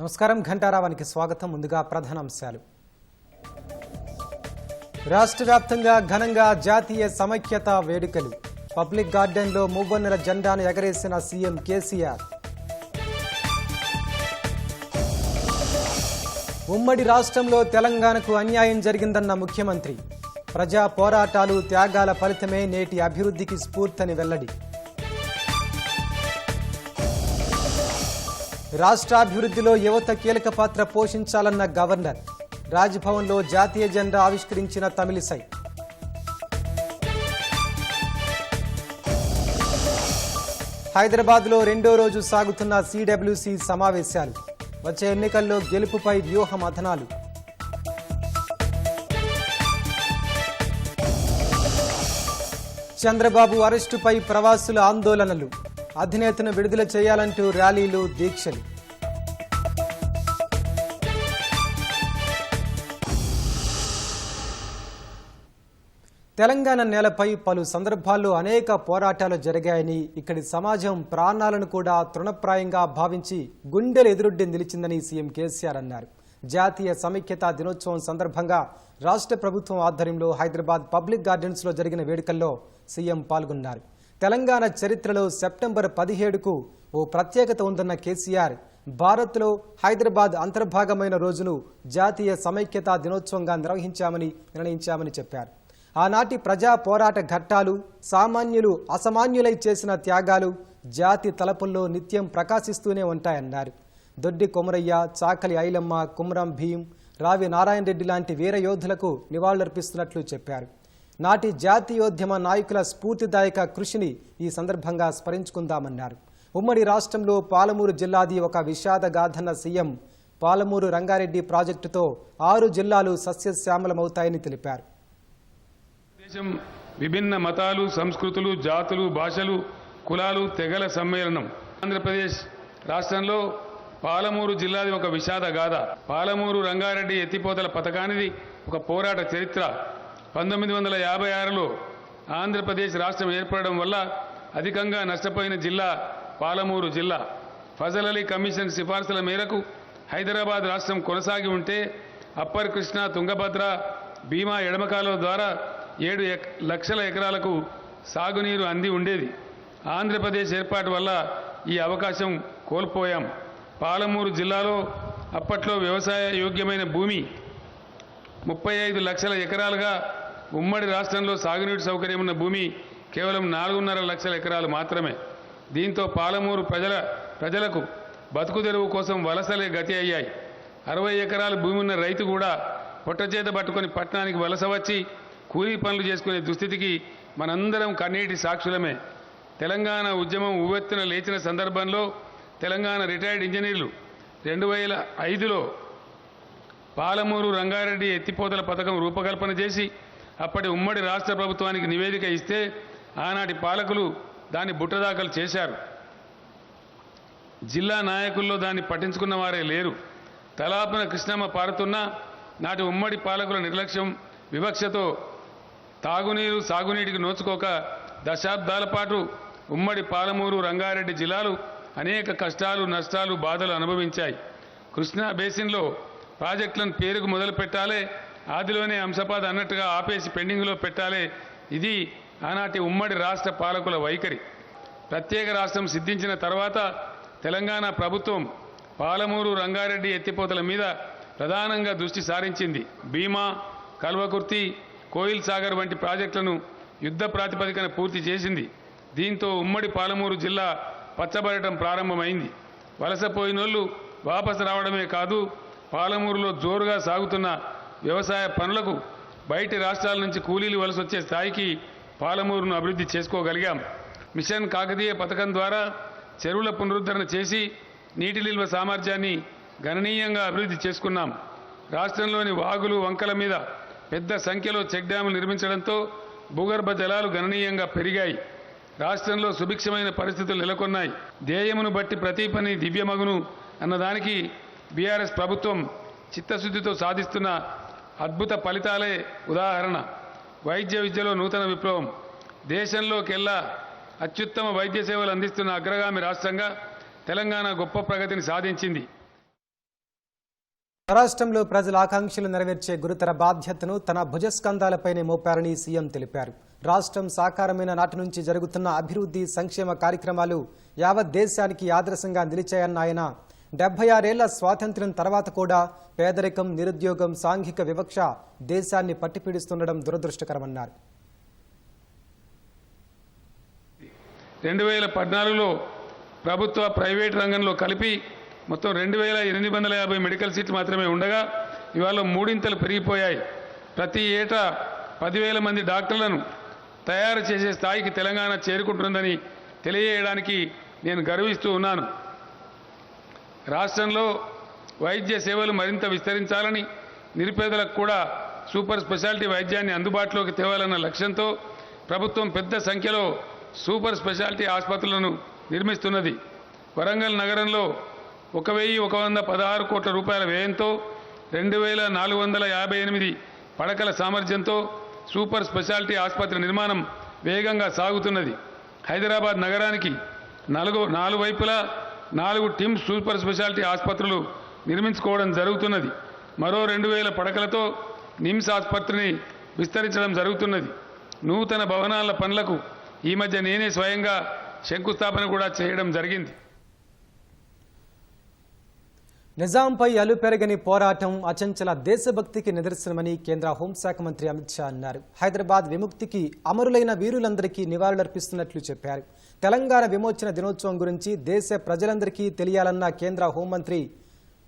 నమస్కారం ఘంటారావానికి స్వాగతం. ముందుగా ప్రధానాంశాలు. రాష్ట్ర వ్యాప్తంగా ఘనంగా జాతీయ సమైక్యత వేడుకలు. పబ్లిక్ గార్డెన్లో మువ్వన్నెల జెండాను ఎగరేసిన సీఎం కేసీఆర్. ఉమ్మడి రాష్ట్రంలో తెలంగాణకు అన్యాయం జరిగిందన్న ముఖ్యమంత్రి. ప్రజా పోరాటాలు త్యాగాల ఫలితమే నేటి అభివృద్ధికి స్ఫూర్తిని వెల్లడి. రాష్ట్రాభివృద్ధిలో యువత కీలక పాత్ర పోషించాలన్న గవర్నర్. రాజ్భవన్లో జాతీయ జెండా ఆవిష్కరించిన తమిళిసై. హైదరాబాద్లో రెండో రోజు సాగుతున్న సిడబ్ల్యూసి సమావేశాలు. వచ్చే ఎన్నికల్లో గెలుపుపై వ్యూహ మథనాలు. చంద్రబాబు అరెస్టుపై ప్రవాసుల ఆందోళనలు. అధినేతను విడుదల చేయాలంటూ ర్యాలీలు, దీక్షలు. తెలంగాణ నేలపై పలు సందర్భాల్లో అనేక పోరాటాలు జరిగాయని, ఇక్కడి సమాజం ప్రాణాలను కూడా తృణప్రాయంగా భావించి గుండెలు ఎదురొడ్డి నిలిచిందని సీఎం కేసీఆర్ అన్నారు. జాతీయ సమైక్యతా దినోత్సవం సందర్భంగా రాష్ట్ర ప్రభుత్వం ఆధ్వర్యంలో హైదరాబాద్ పబ్లిక్ గార్డెన్స్లో జరిగిన వేడుకల్లో సీఎం పాల్గొన్నారు. తెలంగాణ చరిత్రలో సెప్టెంబర్ 17కు ఓ ప్రత్యేకత ఉందన్న కేసీఆర్, భారత్లో హైదరాబాద్ అంతర్భాగమైన రోజును జాతీయ సమైక్యతా దినోత్సవంగా నిర్ణయించామని చెప్పారు. ఆనాటి ప్రజా పోరాట ఘట్టాలు, సామాన్యులు అసామాన్యులై చేసిన త్యాగాలు జాతి తలపుల్లో నిత్యం ప్రకాశిస్తూనే ఉంటాయన్నారు. దొడ్డి కొమరయ్య, చాకలి ఐలమ్మ, కుమ్రం భీం, రావి నారాయణ రెడ్డి లాంటి వీర యోధులకు నివాళులర్పిస్తున్నట్లు చెప్పారు. నాటి జాతీయోద్యమ నాయకుల స్ఫూర్తిదాయక కృషిని ఈ సందర్భంగా స్మరించుకుందామన్నారు. ఉమ్మడి రాష్ట్రంలో పాలమూరు జిల్లాది ఒక విషాదగాథన్న సీఎం, పాలమూరు రంగారెడ్డి ప్రాజెక్టుతో 6 జిల్లాలు సస్యశ్యామలమవుతాయని తెలిపారు. దేశం విభిన్న మతాలు, సంస్కృతులు, జాతులు, భాషలు, కులాలు, తెగల సమ్మేళనం. ఆంధ్రప్రదేశ్ రాష్ట్రంలో పాలమూరు జిల్లాది ఒక విషాద గాథ. పాలమూరు రంగారెడ్డి ఎత్తిపోతల పథకానిది ఒక పోరాట చరిత్ర. 1956లో ఆంధ్రప్రదేశ్ రాష్ట్రం ఏర్పడడం వల్ల అధికంగా నష్టపోయిన జిల్లా పాలమూరు జిల్లా. ఫజల్ అలీ కమిషన్ సిఫార్సుల మేరకు హైదరాబాద్ రాష్ట్రం కొనసాగి ఉంటే అప్పర్ కృష్ణా, తుంగభద్ర, భీమా ఎడమకాలువ ద్వారా 7 లక్షల ఎకరాలకు సాగునీరు అంది ఉండేది. ఆంధ్రప్రదేశ్ ఏర్పాటు వల్ల ఈ అవకాశం కోల్పోయాం. పాలమూరు జిల్లాలో అప్పట్లో వ్యవసాయ యోగ్యమైన భూమి 35 లక్షల ఎకరాలుగా, ఉమ్మడి రాష్ట్రంలో సాగునీటి సౌకర్యం ఉన్న భూమి కేవలం 4.5 లక్షల ఎకరాలు మాత్రమే. దీంతో పాలమూరు ప్రజలకు బతుకుదెరువు కోసం వలసలే గతి అయ్యాయి. 60 ఎకరాల భూమి ఉన్న రైతు కూడా పొట్టచేత పట్టుకొని పట్టణానికి వలస వచ్చి కూలీ పనులు చేసుకునే దుస్థితికి మనందరం కన్నీటి సాక్షులమే. తెలంగాణ ఉద్యమం ఉవ్వెత్తున లేచిన సందర్భంలో తెలంగాణ రిటైర్డ్ ఇంజనీర్లు 2005లో పాలమూరు రంగారెడ్డి ఎత్తిపోతల పథకం రూపకల్పన చేసి అప్పటి ఉమ్మడి రాష్ట్ర ప్రభుత్వానికి నివేదిక ఇస్తే ఆనాటి పాలకులు దాన్ని బుట్టదాఖలు చేశారు. జిల్లా నాయకుల్లో దాన్ని పట్టించుకున్న వారే లేరు. తలాపన కృష్ణమ్మ పారుతున్నా నాటి ఉమ్మడి పాలకుల నిర్లక్ష్యం, వివక్షతో తాగునీరు, సాగునీటికి నోచుకోక దశాబ్దాల పాటు ఉమ్మడి పాలమూరు రంగారెడ్డి జిల్లాలు అనేక కష్టాలు, నష్టాలు, బాధలు అనుభవించాయి. కృష్ణా బేసిన్లో ప్రాజెక్టులను పేరుకు మొదలు పెట్టాలే, ఆదిలోనే అంశపాద అన్నట్టుగా ఆపేసి పెండింగ్లో పెట్టాలే. ఇది ఆనాటి ఉమ్మడి రాష్ట్ర పాలకుల వైఖరి. ప్రత్యేక రాష్ట్రం సిద్ధించిన తర్వాత తెలంగాణ ప్రభుత్వం పాలమూరు రంగారెడ్డి ఎత్తిపోతల మీద ప్రధానంగా దృష్టి సారించింది. భీమా, కల్వకుర్తి, కోయిల్ సాగర్ వంటి ప్రాజెక్టులను యుద్ధ ప్రాతిపదికన పూర్తి చేసింది. దీంతో ఉమ్మడి పాలమూరు జిల్లా పచ్చబడటం ప్రారంభమైంది. వలసపోయినోళ్లు వాపసు రావడమే కాదు, పాలమూరులో జోరుగా సాగుతున్న వ్యవసాయ పనులకు బయటి రాష్ట్రాల నుంచి కూలీలు వలస వచ్చే స్థాయికి పాలమూరును అభివృద్ధి చేసుకోగలిగాం. మిషన్ కాకతీయ పథకం ద్వారా చెరువుల పునరుద్ధరణ చేసి నీటి నిల్వ సామర్థ్యాన్ని గణనీయంగా అభివృద్ధి చేసుకున్నాం. రాష్ట్రంలోని వాగులు, వంకల మీద పెద్ద సంఖ్యలో చెక్ డ్యాములు నిర్మించడంతో భూగర్భ జలాలు గణనీయంగా పెరిగాయి. రాష్ట్రంలో సుభిక్షమైన పరిస్థితులు నెలకొన్నాయి. ధ్యేయమును బట్టి ప్రతి పని దివ్యమగును అన్నదానికి బీఆర్ఎస్ ప్రభుత్వం చిత్తశుద్ధితో సాధిస్తున్న అద్భుత ఫలితాలే ఉదాహరణ. వైద్య విద్యలో నూతన విప్లవం. దేశంలోకెల్లా అత్యుత్తమ వైద్య సేవలు అందిస్తున్న అగ్రగామి రాష్ట్రంగా తెలంగాణ గొప్ప ప్రగతిని సాధించింది. రాష్ట్రంలో ప్రజల ఆకాంక్షలు నెరవేర్చే గురుతర బాధ్యతను తన భుజస్కంధాలపైనే మోపారని సీఎం తెలిపారు. రాష్ట్రం సాకారమైన నాటి నుంచి జరుగుతున్న అభివృద్ధి సంక్షేమ కార్యక్రమాలు యావత్ దేశానికి ఆదర్శంగా నిలిచాయన్న ఆయన 76 ఏళ్ల స్వాతంత్ర్యం తర్వాత కూడా పేదరికం, నిరుద్యోగం, సాంఘిక వివక్ష దేశాన్ని పట్టిపీడిస్తుండడం దురదృష్టకరమన్నారు. 2014లో ప్రభుత్వ ప్రైవేట్ రంగంలో కలిపి మొత్తం 2850 మెడికల్ సీట్లు మాత్రమే ఉండగా ఇవాళ మూడింతలు పెరిగిపోయాయి. ప్రతి ఏటా 10,000 మంది డాక్టర్లను తయారు చేసే స్థాయికి తెలంగాణ చేరుకుంటుందని తెలియజేయడానికి నేను గర్విస్తూ ఉన్నాను. రాష్ట్రంలో వైద్య సేవలు మరింత విస్తరించాలని, నిరుపేదలకు కూడా సూపర్ స్పెషాలిటీ వైద్యాన్ని అందుబాటులోకి తేవాలన్న లక్ష్యంతో ప్రభుత్వం పెద్ద సంఖ్యలో సూపర్ స్పెషాలిటీ ఆసుపత్రులను నిర్మిస్తున్నది. వరంగల్ నగరంలో 1,116 కోట్ల రూపాయల వ్యయంతో 2,458 పడకల సామర్థ్యంతో సూపర్ స్పెషాలిటీ ఆసుపత్రి నిర్మాణం వేగంగా సాగుతున్నది. హైదరాబాద్ నగరానికి నాలుగు వైపులా 4 టిమ్స్ సూపర్ స్పెషాలిటీ ఆసుపత్రులు నిర్మించుకోవడం జరుగుతున్నది. మరో 2,000 పడకలతో నిమ్స్ ఆసుపత్రిని విస్తరించడం జరుగుతున్నది. నూతన భవనాల పనులకు ఈ మధ్య నేనే స్వయంగా శంకుస్థాపన కూడా చేయడం జరిగింది. నిజాంపై అలుపెరగని పోరాటం అచంచల దేశభక్తికి నిదర్శనమని కేంద్ర హోంశాఖ మంత్రి అమిత్ షా అన్నారు. హైదరాబాద్ విముక్తికి అమరులైన వీరులందరికీ నివాళులర్పిస్తున్నట్లు చెప్పారు. తెలంగాణ విమోచన దినోత్సవం గురించి దేశ ప్రజలందరికీ తెలియాలన్న కేంద్ర హోంమంత్రి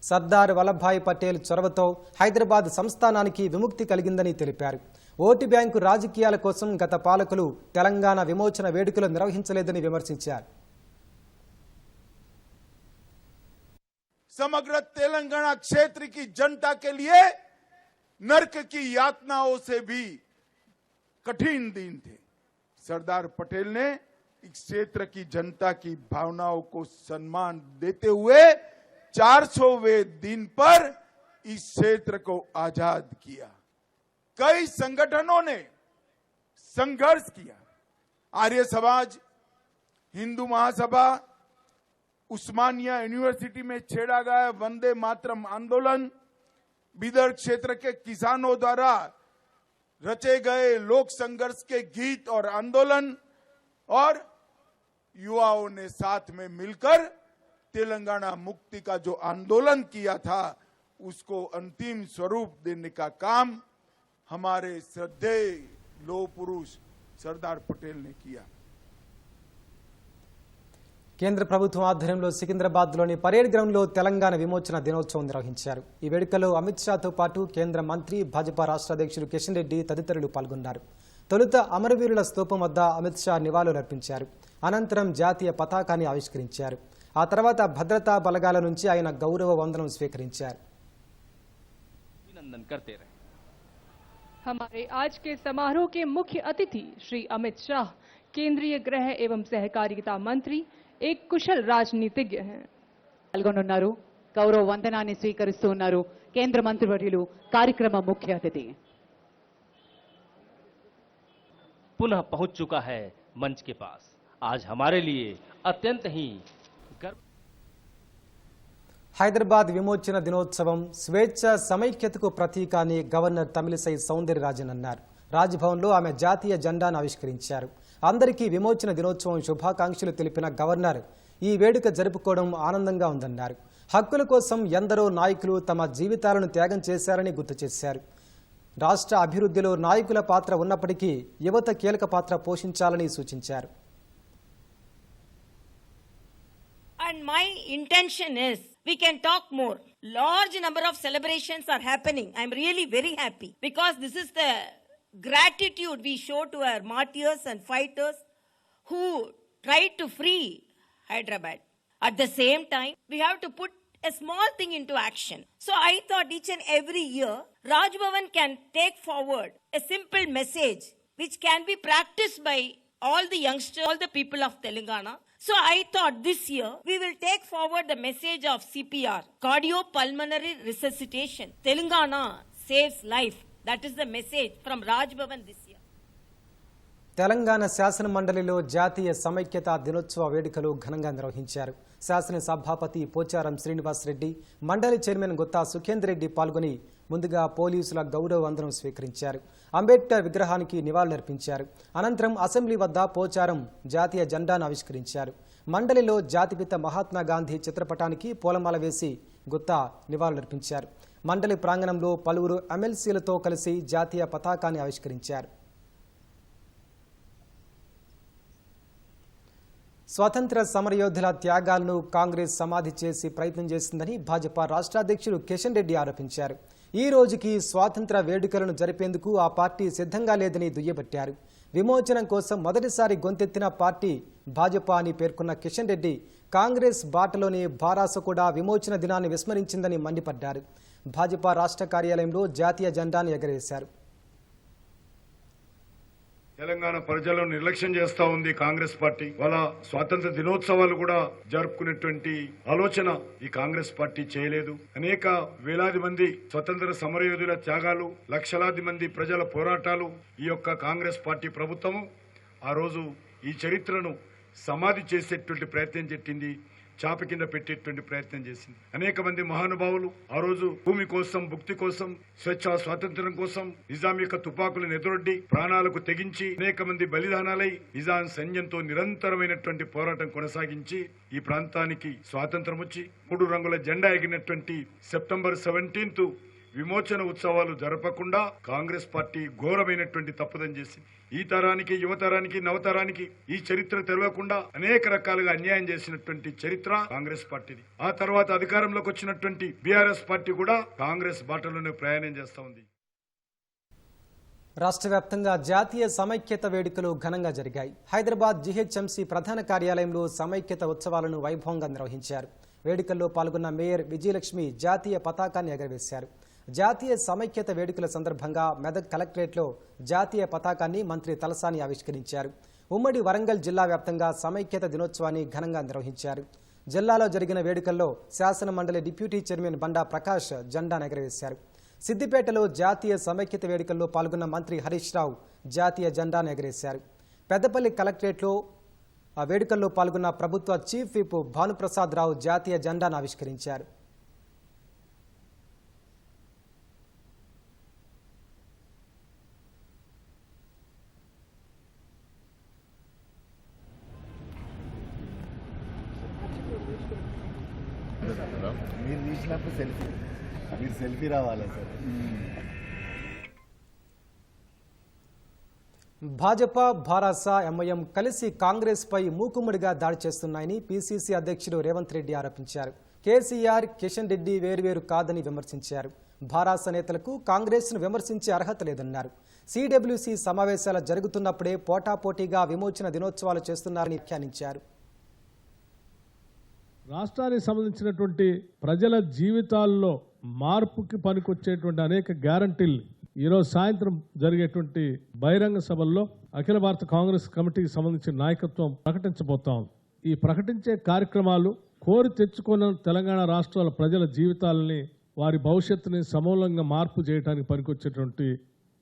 సర్దార్ వల్లభాయ్ పటేల్ చొరవతో హైదరాబాద్ సంస్థానానికి విముక్తి కలిగిందని తెలిపారు. ఓటు బ్యాంకు రాజకీయాల కోసం గత పాలకులు తెలంగాణ విమోచన వేడుకలు నిర్వహించలేదని విమర్శించారు. समग्र तेलंगाना क्षेत्र की जनता के लिए नर्क की यातनाओं से भी कठिन दिन थे. सरदार पटेल ने इस क्षेत्र की जनता की भावनाओं को सम्मान देते हुए 400वें दिन पर इस क्षेत्र को आजाद किया. कई संगठनों ने संघर्ष किया. आर्य समाज, हिंदू महासभा, उस्मानिया यूनिवर्सिटी में छेड़ा गया वंदे मातरम आंदोलन, बिदर क्षेत्र के किसानों द्वारा रचे गए लोक संघर्ष के गीत और आंदोलन और युवाओं ने साथ में मिलकर तेलंगाना मुक्ति का जो आंदोलन किया था उसको अंतिम स्वरूप देने का काम हमारे श्रद्धेय लोह पुरुष सरदार पटेल ने किया. కేంద్ర ప్రభుత్వం ఆధ్వర్యంలో సికింద్రాబాద్లోని పరేడ్ గ్రౌండ్లో తెలంగాణ విమోచన దినోత్సవం నిర్వహించారు. ఈ వేడుకలో అమిత్ షాతో పాటు కేంద్ర మంత్రి, భాజపా రాష్ట్ర అధ్యక్షుడు కిషన్ రెడ్డి తదితరులు పాల్గొన్నారు. తొలుత అమరవీరుల స్తూపం వద్ద అమిత్ షా నివాళులర్పించారు. అనంతరం జాతీయ పతాకాన్ని ఆవిష్కరించారు. ఆ తర్వాత భద్రతా బలగాల నుంచి ఆయన గౌరవ వందనం స్వీకరించారు. हमारे आज के समारोह के मुख्य अतिथि श्री अमित शाह केंद्रीय गृह एवं सहकारिता मंत्री, एक कुशल राजनीतिज्ञ हैं. పాల్గొనున్నారు. గౌరవ వందనాన్ని స్వీకరిస్తూ ఉన్నారు కేంద్ర మంత్రివర్యులు, కార్యక్రమ ముఖ్య అతిథి. पुनः पहुंच चुका है मंच के पास. आज हमारे लिए अत्यंत ही गर्व. హైదరాబాద్ విమోచన దినోత్సవం స్వేచ్ఛ, సమైక్యతకు ప్రతీక అని గవర్నర్ తమిళిసై సౌందరరాజన్ అన్నారు. రాజ్భవన్లో ఆమె జాతీయ జెండాను ఆవిష్కరించారు. అందరికీ విమోచన దినోత్సవం శుభాకాంక్షలు తెలిపిన గవర్నర్ ఈ వేడుక జరుపుకోవడం ఆనందంగా ఉందన్నారు. హక్కుల కోసం ఎందరో నాయకులు తమ జీవితాలను త్యాగం చేశారని గుర్తు చేశారు. రాష్ట్ర అభివృద్ధిలో నాయకుల పాత్ర ఉన్నప్పటికీ యువత కీలక పాత్ర పోషించాలని సూచించారు. And my intention is we can talk more. Large number of celebrations are happening. I'm really very happy because this is the gratitude we show to our martyrs and fighters who tried to free Hyderabad. At the same time, we have to put a small thing into action. So I thought each and every year, Raj Bhavan can take forward a simple message which can be practiced by all the youngsters, all the people of Telangana. So I thought this year we will take forward the message of CPR, cardiopulmonary resuscitation. Telangana saves life. That is the message from Raj Bhavan this year. Telangana శాసన మండలిలో జాతీయ సమైక్యతా దినోత్సవ వేడుకలు ఘనంగా నిర్వహించారు. శాసన సభాపతి పోచారం శ్రీనివాస్ రెడ్డి, మండలి చైర్మన్ గుత్తా సుఖేందర్ రెడ్డి పాల్గొని ముందుగా పోలీసుల గౌరవ వందనం స్వీకరించారు. అంబేద్కర్ విగ్రహానికి నివాళులర్పించారు. అనంతరం అసెంబ్లీ వద్ద పోచారం జాతీయ జెండాను ఆవిష్కరించారు. మండలిలో జాతిపిత మహాత్మా గాంధీ చిత్రపటానికి పూలమాల వేసి గుత్తా నివాళులర్పించారు. మండలి ప్రాంగణంలో పలువురు ఎమ్మెల్సీలతో కలిసి జాతీయ పతాకాన్ని ఆవిష్కరించారు. స్వాతంత్ర సమరయోధుల త్యాగాలను కాంగ్రెస్ సమాధి చేసి ప్రయత్నం చేసిందని భాజపా రాష్ట్ర అధ్యక్షుడు కిషన్ రెడ్డి ఆరోపించారు. ఈ రోజుకి స్వాతంత్ర వేడుకలను జరిపేందుకు ఆ పార్టీ సిద్ధంగా లేదని దుయ్యబట్టారు. విమోచనం కోసం మొదటిసారి గొంతెత్తిన పార్టీ భాజపా అని పేర్కొన్న కిషన్ రెడ్డి కాంగ్రెస్ బాటలోని భారాస కూడా విమోచన దినాన్ని విస్మరించిందని మండిపడ్డారు. భాజపా రాష్ట్ర కార్యాలయంలో జాతీయ జెండాను ఎగరేశారు. తెలంగాణ ప్రజలను నిర్లక్ష్యం చేస్తా ఉంది కాంగ్రెస్ పార్టీ. వాళ్ళ స్వాతంత్ర దినోత్సవాలు కూడా జరుపుకునేటువంటి ఆలోచన ఈ కాంగ్రెస్ పార్టీ చేయలేదు. అనేక వేలాది మంది స్వతంత్ర సమరయోధుల త్యాగాలు, లక్షలాది మంది ప్రజల పోరాటాలు ఈ యొక్క కాంగ్రెస్ పార్టీ ప్రభుత్వము ఆ రోజు ఈ చరిత్రను సమాధి చేసేటువంటి ప్రయత్నం చేసింది, చాప కింద పెట్టేటువంటి ప్రయత్నం చేసింది. అనేక మంది మహానుభావులు ఆ రోజు భూమి కోసం, భుక్తి కోసం, స్వేచ్ఛ స్వాతంత్ర్యం కోసం నిజాం యొక్క తుపాకులను ఎదురొడ్డి ప్రాణాలకు తెగించి అనేక మంది బలిదానాలై నిజాం సైన్యంతో నిరంతరమైనటువంటి పోరాటం కొనసాగించి ఈ ప్రాంతానికి స్వాతంత్రం వచ్చి 3 రంగుల జెండా ఎగినటువంటి సెప్టెంబర్ 17th విమోచన ఉత్సవాలు జరపకుండా కాంగ్రెస్ పార్టీ ఘోరమైనటువంటి తప్పుదం చేసింది. ఈ తరానికి, యువతరానికి, నవతరానికి ఈ చరిత్ర తెలియకుండా అనేక రకాలుగా అన్యాయం చేసినటువంటి చరిత్ర కాంగ్రెస్ పార్టీది. ఆ తర్వాత అధికారంలోకి వచ్చినటువంటి బీఆర్ఎస్ పార్టీ కూడా కాంగ్రెస్ బాటలోనే ప్రయాణం చేస్తా ఉంది. రాష్ట్ర వ్యాప్తంగా జాతీయ సమైక్యత వేడుకలు ఘనంగా జరిగాయి. హైదరాబాద్ జీహెచ్ఎంసీ ప్రధాన కార్యాలయంలో సమైక్యత ఉత్సవాలను వైభవంగా నిర్వహించారు. వేడుకల్లో పాల్గొన్న మేయర్ విజయలక్ష్మి జాతీయ పతాకాన్ని ఎగరవేశారు. జాతీయ సమైక్యత వేడుకల సందర్భంగా మెదక్ కలెక్టరేట్లో జాతీయ పతాకాన్ని మంత్రి తలసాని ఆవిష్కరించారు. ఉమ్మడి వరంగల్ జిల్లా వ్యాప్తంగా సమైక్యత దినోత్సవాన్ని ఘనంగా నిర్వహించారు. జిల్లాలో జరిగిన వేడుకల్లో శాసన మండలి డిప్యూటీ చైర్మన్ బండా ప్రకాష్ జెండాను ఎగరవేశారు. సిద్దిపేటలో జాతీయ సమైక్యత వేడుకల్లో పాల్గొన్న మంత్రి హరీష్ రావు జాతీయ జెండాను ఎగరేశారు. పెద్దపల్లి కలెక్టరేట్లో ఆ వేడుకల్లో పాల్గొన్న ప్రభుత్వ చీఫ్ విప్ భానుప్రసాద్ రావు జాతీయ జెండాను ఆవిష్కరించారు. మీరు తీసినప్పుడు సెల్ఫీ రావాలా సార్? భాజపా, భారాస, ఎంఐఎం కలిసి కాంగ్రెస్ పై మూకుమ్మడిగా దాడి చేస్తున్నాయని పీసీసీ అధ్యక్షుడు రేవంత్ రెడ్డి ఆరోపించారు. కేసీఆర్, కిషన్ రెడ్డి వేరువేరు కాదని విమర్శించారు. భారాస నేతలకు కాంగ్రెస్ను విమర్శించే అర్హత లేదన్నారు. సిడబ్ల్యూసీ సమావేశాలు జరుగుతున్నప్పుడే పోటాపోటీగా విమోచన దినోత్సవాలు చేస్తున్నారని వ్యాఖ్యానించారు. రాష్ట్రానికి సంబంధించినటువంటి ప్రజల జీవితాల్లో మార్పుకి పనికొచ్చేటువంటి అనేక గ్యారంటీలు ఈరోజు సాయంత్రం జరిగేటువంటి బహిరంగ సభల్లో అఖిల భారత కాంగ్రెస్ కమిటీకి సంబంధించిన నాయకత్వం ప్రకటించబోతాం. ఈ ప్రకటించే కార్యక్రమాలు కోరి తెచ్చుకున్న తెలంగాణ రాష్ట్రాల ప్రజల జీవితాలని, వారి భవిష్యత్తుని సమూలంగా మార్పు చేయడానికి పనికొచ్చేటువంటి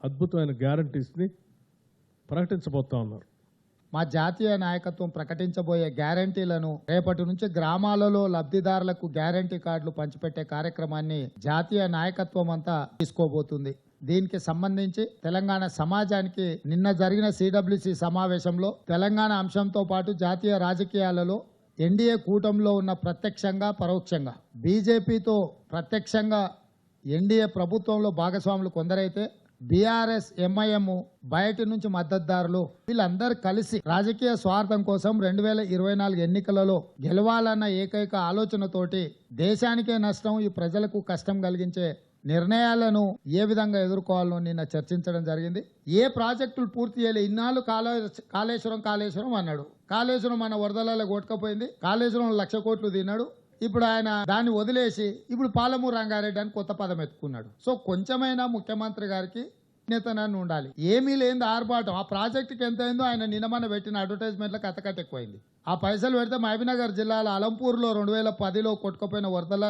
అద్భుతమైన గ్యారంటీస్ని ప్రకటించబోతా ఉన్నారు. మా జాతీయ నాయకత్వం ప్రకటించబోయే గ్యారంటీలను రేపటి నుంచి గ్రామాలలో లబ్ధిదారులకు గ్యారంటీ కార్డులు పంచిపెట్టే కార్యక్రమాన్ని జాతీయ నాయకత్వం అంతా తీసుకోబోతుంది. దీనికి సంబంధించి తెలంగాణ సమాజానికి నిన్న జరిగిన సిడబ్ల్యూసీ సమావేశంలో తెలంగాణ అంశంతో పాటు జాతీయ రాజకీయాలలో ఎన్డీఏ కూటమిలో ఉన్న ప్రత్యక్షంగా, పరోక్షంగా బీజేపీతో ప్రత్యక్షంగా ఎన్డీఏ ప్రభుత్వంలో భాగస్వాములు కొందరైతే బీఆర్ఎస్, ఎంఐఎం బయటి నుంచి మద్దతుదారులు వీళ్ళందరూ కలిసి రాజకీయ స్వార్థం కోసం 2024 ఎన్నికలలో గెలవాలన్న ఏకైక ఆలోచనతోటి దేశానికే నష్టం, ఈ ప్రజలకు కష్టం కలిగించే నిర్ణయాలను ఏ విధంగా ఎదుర్కోవాలో నిన్న చర్చించడం జరిగింది. ఏ ప్రాజెక్టులు పూర్తి చేయలే. ఇన్నాళ్ళు కాళేశ్వరం అన్నాడు. కాళేశ్వరం మన వరదలలో కొట్టుకపోయింది. కాళేశ్వరం 1,00,000 కోట్లు తిన్నాడు. ఇప్పుడు ఆయన దాన్ని వదిలేసి ఇప్పుడు పాలమూరు రంగారెడ్డి అని కొత్త పదం ఎత్తుకున్నాడు. సో కొంచెమైనా ముఖ్యమంత్రి గారికి నేతనాన్ని ఉండాలి. ఏమీ లేని ఆర్భాటం. ఆ ప్రాజెక్టుకి ఎంత అయిందో ఆయన నిన్నమన్న పెట్టిన అడ్వర్టైజ్మెంట్లకు అతకట్ట ఎక్కువైంది. ఆ పైసలు పెడితే మహబూబ్నగర్ జిల్లాలో అలంపూర్లో 2010లో కొట్టుకుపోయిన వరదల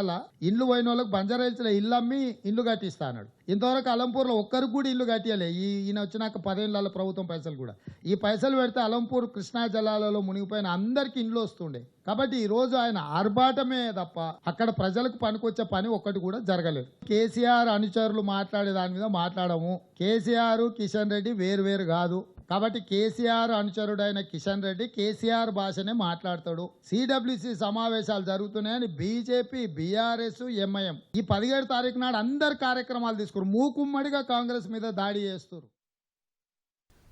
ఇండ్లు పోయిన వాళ్ళకి బంజారాహిల్స్లో ఇల్లు అమ్మి ఇల్లు కట్టిస్తా అన్నాడు. ఇంతవరకు అలంపూర్లో ఒక్కరికి కూడా ఇల్లు కట్టియలే. ఈయన వచ్చినాక 10 ఏళ్ల ప్రభుత్వం పైసలు కూడా. ఈ పైసలు పెడితే అలంపూర్ కృష్ణా జలాలలో మునిగిపోయిన అందరికి ఇండ్లు వస్తుండే. కాబట్టి ఈ రోజు ఆయన ఆర్భాటమే తప్ప అక్కడ ప్రజలకు పనికొచ్చే పని ఒక్కటి కూడా జరగలేదు. కేసీఆర్ అనుచరులు మాట్లాడే దాని మీద మాట్లాడము. కేసీఆర్ కిషన్ రెడ్డి వేరు కాదు. కాబట్టి కేసీఆర్ అనుచరుడైన కిషన్ రెడ్డి కేసీఆర్ భాషనే మాట్లాడతాడు. సిడబ్ల్యూసి సమావేశాలు జరుగుతున్నాయని బీజేపీ, బీఆర్ఎస్, ఎంఐఎం ఈ 17 తారీఖు నాడు అందరు కార్యక్రమాలు తీసుకున్నారు. మూకుమ్మడిగా కాంగ్రెస్ మీద దాడి చేస్తారు.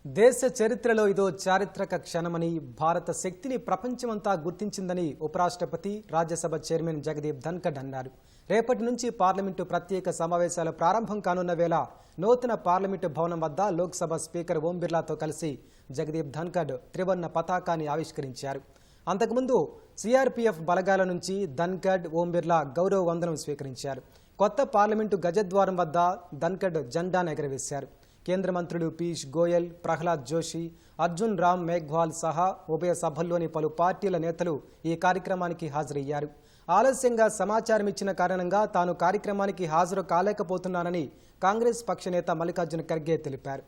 దేశ చరిత్రలో ఇదో చారిత్రక క్షణమని, భారత శక్తిని ప్రపంచమంతా గుర్తించిందని ఉపరాష్ట్రపతి, రాజ్యసభ చైర్మన్ జగదీప్ ధన్కడ్ అన్నారు. రేపటి నుంచి పార్లమెంటు ప్రత్యేక సమావేశాలు ప్రారంభం కానున్న వేళ నూతన పార్లమెంటు భవనం వద్ద లోక్సభ స్పీకర్ ఓం బిర్లాతో కలిసి జగదీప్ ధన్కడ్ త్రివర్ణ పతాకాన్ని ఆవిష్కరించారు. అంతకుముందు సిఆర్పీఎఫ్ బలగాల నుంచి ధన్కడ్, ఓం బిర్లా గౌరవ వందనం స్వీకరించారు. కొత్త పార్లమెంటు గజద్వారం వద్ద ధన్కడ్ జెండాను ఎగరవేశారు. కేంద్ర మంత్రులు పీయూష్ గోయల్, ప్రహ్లాద్ జోషి, అర్జున్ రామ్ మేఘ్వాల్ సహా ఉభయ సభల్లోని పలు పార్టీల నేతలు ఈ కార్యక్రమానికి హాజరయ్యారు. ఆలస్యంగా సమాచారం ఇచ్చిన కారణంగా తాను కార్యక్రమానికి హాజరు కాలేకపోతున్నానని కాంగ్రెస్ పక్ష నేత మల్లికార్జున ఖర్గే తెలిపారు.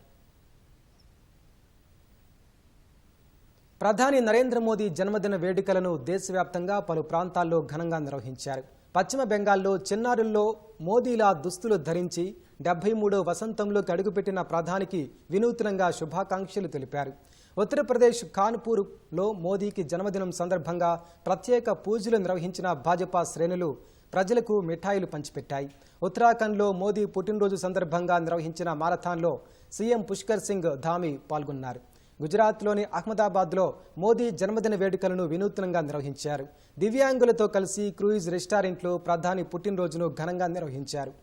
ప్రధాని నరేంద్ర మోదీ జన్మదిన వేడుకలను దేశవ్యాప్తంగా పలు ప్రాంతాల్లో ఘనంగా నిర్వహించారు. పశ్చిమ బెంగాల్లో చిన్నారుల్లో మోదీలా దుస్తులు ధరించి 73వ వసంతంలోకి అడుగుపెట్టిన ప్రధానికి వినూత్నంగా శుభాకాంక్షలు తెలిపారు. ఉత్తరప్రదేశ్ కాన్పూర్లో మోదీకి జన్మదినం సందర్భంగా ప్రత్యేక పూజలు నిర్వహించిన భాజపా శ్రేణులు ప్రజలకు మిఠాయిలు పంచిపెట్టాయి. ఉత్తరాఖండ్లో మోదీ పుట్టినరోజు సందర్భంగా నిర్వహించిన మారథాన్లో సీఎం పుష్కర్ సింగ్ ధామీ పాల్గొన్నారు. గుజరాత్లోని అహ్మదాబాద్లో మోదీ జన్మదిన వేడుకలను వినూత్నంగా నిర్వహించారు. దివ్యాంగులతో కలిసి క్రూయిజ్ రెస్టారెంట్లో ప్రధాని పుట్టినరోజును ఘనంగా నిర్వహించారు.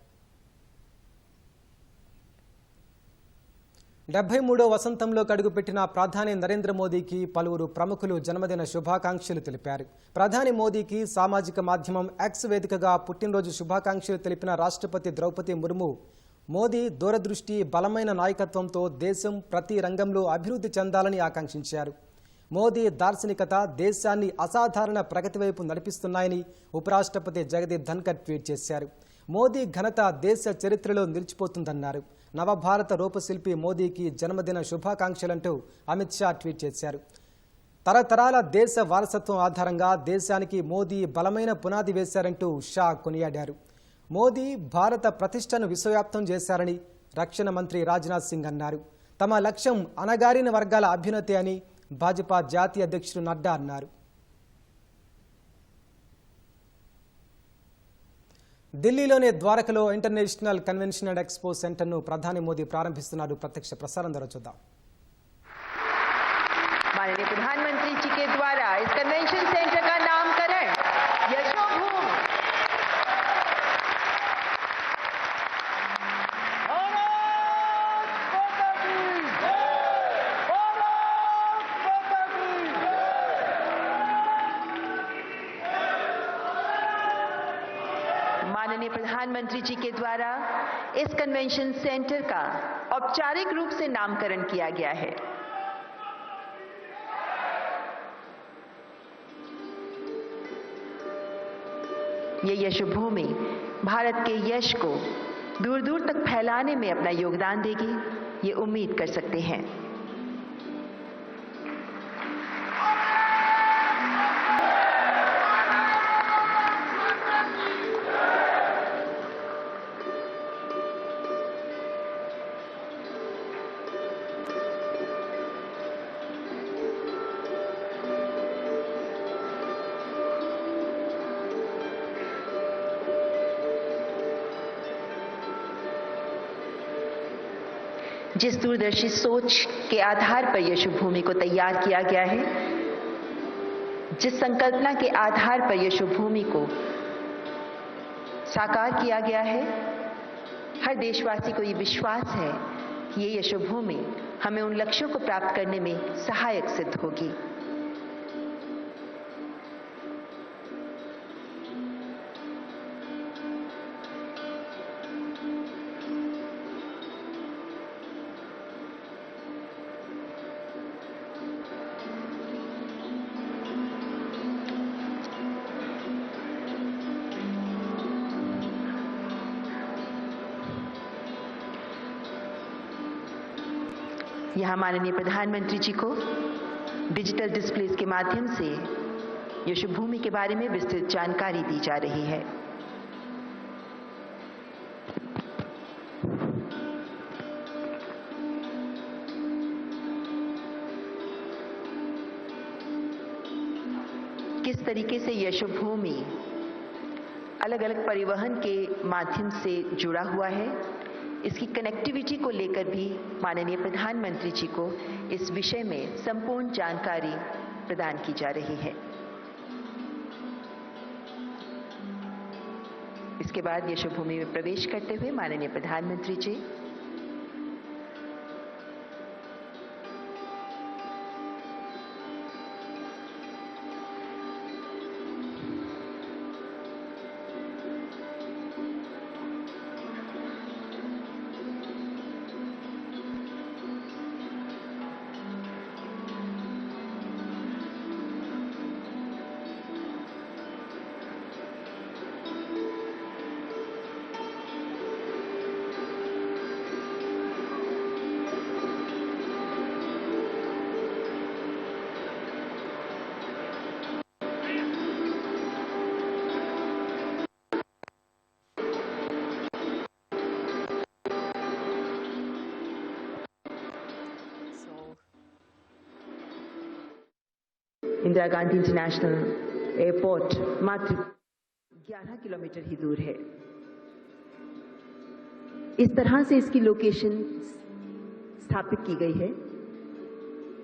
73వ వసంతంలోకి అడుగుపెట్టిన ప్రధాని నరేంద్ర మోదీకి పలువురు ప్రముఖులు జన్మదిన శుభాకాంక్షలు తెలిపారు. ప్రధాని మోదీకి సామాజిక మాధ్యమం ఎక్స్ వేదికగా పుట్టినరోజు శుభాకాంక్షలు తెలిపిన రాష్ట్రపతి ద్రౌపది ముర్ము, మోదీ దూరదృష్టి, బలమైన నాయకత్వంతో దేశం ప్రతి రంగంలో అభివృద్ధి చెందాలని ఆకాంక్షించారు. మోదీ దార్శనికత దేశాన్ని అసాధారణ ప్రగతి వైపు నడిపిస్తున్నాయని ఉపరాష్ట్రపతి జగదీప్ ధన్కడ్ ట్వీట్ చేశారు. మోదీ ఘనత దేశ చరిత్రలో నిలిచిపోతుందన్నారు. నవభారత రూపశిల్పి మోదీకి జన్మదిన శుభాకాంక్షలంటూ అమిత్ షా ట్వీట్ చేశారు. తరతరాల దేశ వారసత్వం ఆధారంగా దేశానికి మోదీ బలమైన పునాది వేశారంటూ షా కొనియాడారు. మోదీ భారత ప్రతిష్టను విశ్వవ్యాప్తం చేశారని రక్షణ మంత్రి రాజ్నాథ్ సింగ్ అన్నారు. తమ లక్ష్యం అణగారిన వర్గాల అభ్యున్నతి అని భాజపా జాతీయ అధ్యక్షుడు నడ్డా అన్నారు. ఢిల్లీలోని ద్వారకలో ఇంటర్నేషనల్ కన్వెన్షన్ అండ్ ఎక్స్పో సెంటర్ను ప్రధాని మోదీ ప్రారంభిస్తున్నారు. ప్రత్యక్ష ప్రసారం ద్వారా చూద్దాం. माननीय प्रधानमंत्री जी के द्वारा इस कन्वेंशन सेंटर का नामकरण यशोभूमि माननीय प्रधानमंत्री जी के द्वारा इस कन्वेंशन सेंटर का औपचारिक रूप से नामकरण किया गया है. ये यशोभूमि भारत के यश को दूर दूर तक फैलाने में अपना योगदान देगी, ये उम्मीद कर सकते हैं. जिस दूरदर्शी सोच के आधार पर यशोभूमि को तैयार किया गया है, जिस संकल्पना के आधार पर यशोभूमि को साकार किया गया है, हर देशवासी को ये विश्वास है कि ये यशोभूमि हमें उन लक्ष्यों को प्राप्त करने में सहायक सिद्ध होगी. यहाँ माननीय प्रधानमंत्री जी को डिजिटल डिस्प्लेस के माध्यम से यशोभूमि के बारे में विस्तृत जानकारी दी जा रही है। किस तरीके से यशोभूमि अलग अलग परिवहन के माध्यम से जुड़ा हुआ है, इसकी कनेक्टिविटी को लेकर भी माननीय प्रधानमंत्री जी को इस विषय में संपूर्ण जानकारी प्रदान की जा रही है। इसके बाद यशोभूमि में प्रवेश करते हुए माननीय प्रधानमंत्री जी इंदिरा गांधी इंटरनेशनल एयरपोर्ट मात्र 11 किलोमीटर ही दूर है। इस तरह से इसकी लोकेशन स्थापित की गई है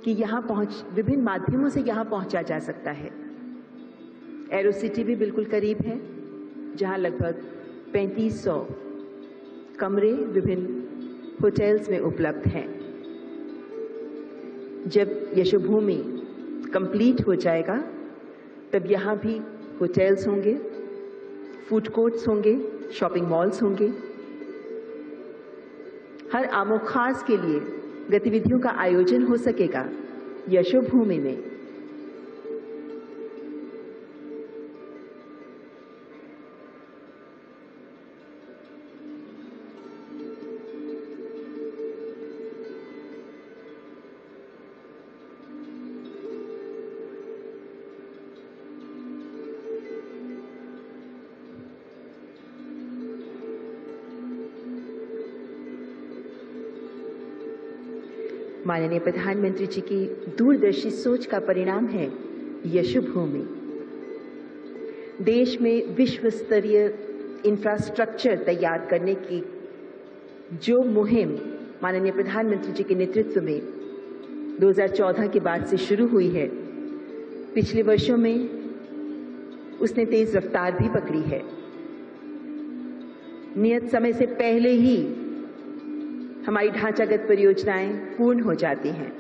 कि यहां विभिन्न माध्यमों से यहां पहुंचा जा सकता है। एरो सिटी भी बिल्कुल करीब है, जहां लगभग 3500 कमरे विभिन्न होटल्स में उपलब्ध हैं। जब यशोभूमि कंप्लीट हो जाएगा तब यहाँ भी होटल्स होंगे, फूड कोर्ट्स होंगे, शॉपिंग मॉल्स होंगे। हर आमो खास के लिए गतिविधियों का आयोजन हो सकेगा यशोभूमि में। माननीय प्रधानमंत्री जी की दूरदर्शी सोच का परिणाम है यशोभूमि। देश में विश्व स्तरीय इंफ्रास्ट्रक्चर तैयार करने की जो मुहिम माननीय प्रधानमंत्री जी के नेतृत्व में 2014 के बाद से शुरू हुई है, पिछले वर्षों में उसने तेज रफ्तार भी पकड़ी है। नियत समय से पहले ही हमारी ढांचागत परियोजनाएं पूर्ण हो जाती हैं।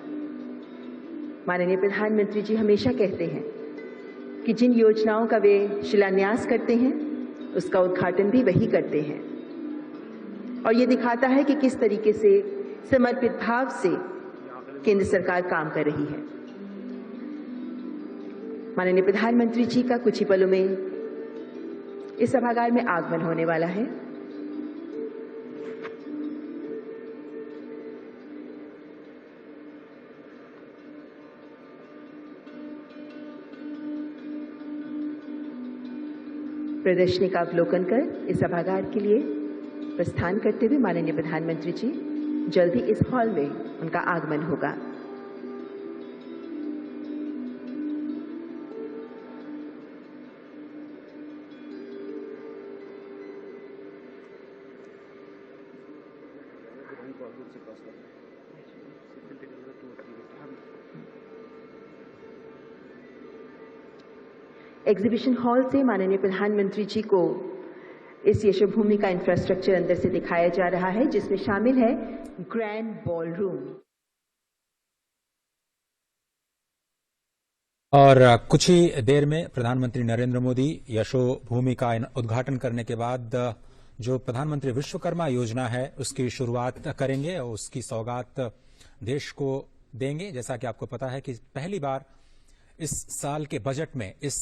माननीय प्रधानमंत्री जी हमेशा कहते हैं कि जिन योजनाओं का वे शिलान्यास करते हैं उसका उद्घाटन भी वही करते हैं, और ये दिखाता है कि किस तरीके से समर्पित भाव से केंद्र सरकार काम कर रही है। माननीय प्रधानमंत्री जी का कुछ ही पलों में इस सभागार में आगमन होने वाला है। प्रदर्शनी का अवलोकन कर इस सभागार के लिए प्रस्थान करते हुए माननीय प्रधानमंत्री जी जल्द ही इस हॉल में उनका आगमन होगा। एग्जीबिशन हॉल से माननीय प्रधानमंत्री जी को इस यशोभूमि का इंफ्रास्ट्रक्चर अंदर से दिखाया जा रहा है, जिसमें शामिल है ग्रैंड बॉलरूम। और कुछ ही देर में प्रधानमंत्री नरेंद्र मोदी यशोभूमि का उद्घाटन करने के बाद जो प्रधानमंत्री विश्वकर्मा योजना है उसकी शुरुआत करेंगे और उसकी सौगात देश को देंगे। जैसा कि आपको पता है कि पहली बार इस साल के बजट में इस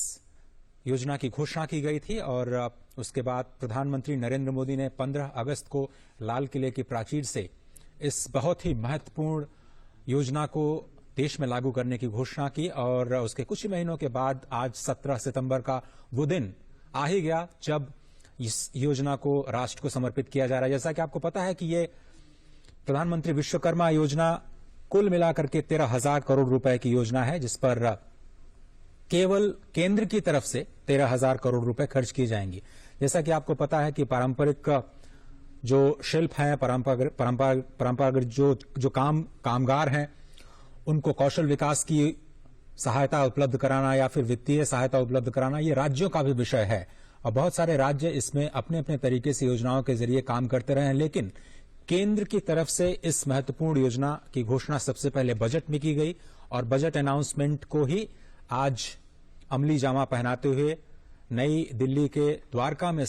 योजना की घोषणा की गई थी और उसके बाद प्रधानमंत्री नरेंद्र मोदी ने 15 अगस्त को लाल किले की प्राचीर से इस बहुत ही महत्वपूर्ण योजना को देश में लागू करने की घोषणा की और उसके कुछ ही महीनों के बाद आज 17 सितंबर का वो दिन आ ही गया जब इस योजना को राष्ट्र को समर्पित किया जा रहा है। जैसा कि आपको पता है कि ये प्रधानमंत्री विश्वकर्मा योजना कुल मिलाकर के 13,000 करोड़ रुपए की योजना है, जिस पर केवल केंद्र की तरफ से 13,000 करोड़ रुपए खर्च किए जाएंगे। जैसा कि आपको पता है कि पारंपरिक जो शिल्प हैं, परंपरागत जो कामगार हैं, उनको कौशल विकास की सहायता उपलब्ध कराना या फिर वित्तीय सहायता उपलब्ध कराना, ये राज्यों का भी विषय है और बहुत सारे राज्य इसमें अपने अपने तरीके से योजनाओं के जरिए काम करते रहे हैं। लेकिन केंद्र की तरफ से इस महत्वपूर्ण योजना की घोषणा सबसे पहले बजट में की गई और बजट अनाउंसमेंट को ही आज अमली जामा पहनाते हुए नई दिल्ली के द्वारका में